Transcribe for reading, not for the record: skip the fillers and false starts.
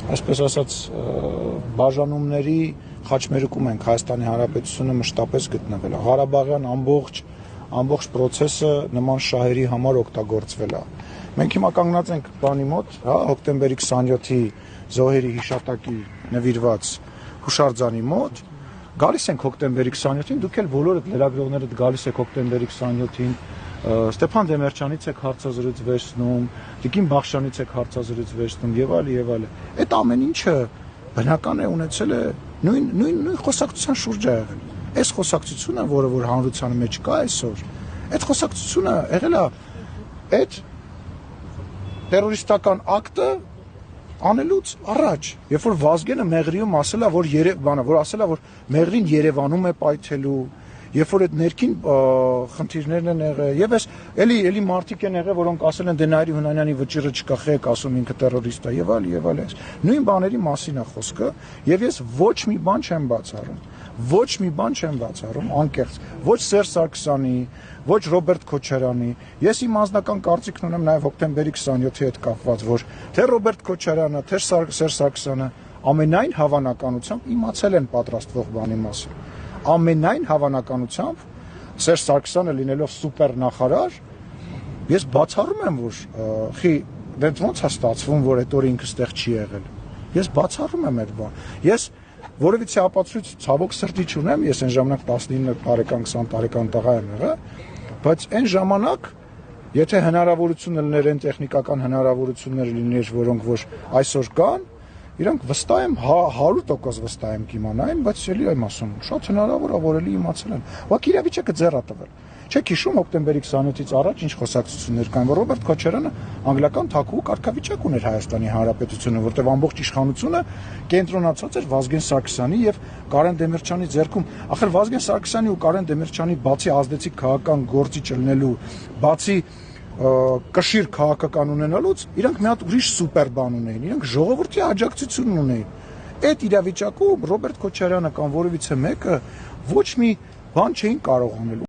այսպես ասած, բաժանումների խաչմերուկում ենք Հայաստանի Հանրապետությունը մշտապես գտնվել է։ Ղարաբաղյան ամբողջ process-ը նման շահերի համար օգտագործվել է։ Մենք հիմա կանգնած ենք բանի մոտ, հոկտեմբերի 27-ի զոհերի հիշատակի նվիրված հուշարձանի մոտ, գալիս ենք հոկտեմբերի 27-ին, դուք էլ բոլորդ լրագրողներդ գալիս եք հոկտեմբերի 27-ին, Ստեփան Դեմիրճյանից եք հարցազրույց վերցնում, Տիկին Բախշյանից եք հարցազրույց վերցնում եւ այլ։ Այդ ամեն ինչը բնական է ունեցել է նույն խոսակցության շուրջ է եղել։ Այս խոսակցությունը, որը որ հանրության մեջ կա այսօր, այդ խոսակցությունը եղել է այդ տերորիստական ակտը անելուց առաջ, երբ որ Վազգենը Մեղրիում ասել է, որ Մեղրին Երևանում է պայթելու, երբ որ այդ ներքին խնդիրներն են եղել, եւ էլի մարդիկ են եղել, որոնք ասել են դե Նայիրի Հունանյանի վճիռը չկա, խեք ասում ինքը տերորիստ է եւ այլ։ Նույն բաների մասին է խոսքը, եւ ես ոչ մի բան չեմ բացառում, անկեղծ, ոչ Սերժ Սարգսյանի, ոչ Ռոբերտ Քոչարյանի։ Ես իմ անձնական կարծիքն ունեմ նաեւ հոկտեմբերի 27-ի հետ կապված, որ թե Ռոբերտ Քոչարյանը, թե Սերժ Սարգսյանը ամենայն հավանականությամբ իմացել են պատրաստվող բանի մասին։ Ամենայն հավանականությամբ Սերժ Սարգսյանը լինելով սուպեր նախարար, ես բացառում եմ, որ դեռ ոնց է ստացվում, որ այդ օրը ինքը ստեղ չի եղել։ Ես բացառում եմ այդ բան։ Ես որևիցե ապացույց ցավոք սրտի չունեմ, ես այն ժամանակ 19 տարեկան, 20 տարեկան տղա եմ եղել, բայց այն ժամանակ եթե հնարավորությունը լիներ, այն տեխնիկական հնարավորությունները լիներ, որոնք որ այսօր կան, իրանք վստահ եմ 100% վստահ եմ կիմանային, բայց էլի եմ ասում, շատ հնարավոր է, որ էլի իմացել են։ Ուղղակի իրավիճակը ձեռ է տվել։ Չեք հիշում հոկտեմբերի 27-ից առաջ ինչ խոսակցություններ կային, որ Ռոբերտ Քոչարյանը անգլիական թագուհու կարգավիճակ ուներ Հայաստանի Հանրապետությունը, որտեղ ամբողջ իշխանությունը կենտրոնացած էր Վազգեն Սարգսյանի եւ Կարեն Դեմիրճյանի ձեռքում։ Ախր Վազգեն Սարգսյանի ու Կարեն Դեմիրճյանի բացի ազդեցիկ քաղաքական գործիչ լինելու, բացի կշիռ քաղաքական ունենալուց, իրանք մի հատ ուրիշ սուպեր բան ունեին, իրանք ժողովրդի աջակցություն ունեին։ Այդ իրավիճակում Ռոբերտ Քոչարյանը կամ որևիցե մեկը ոչ մի բան չէին կարող անել։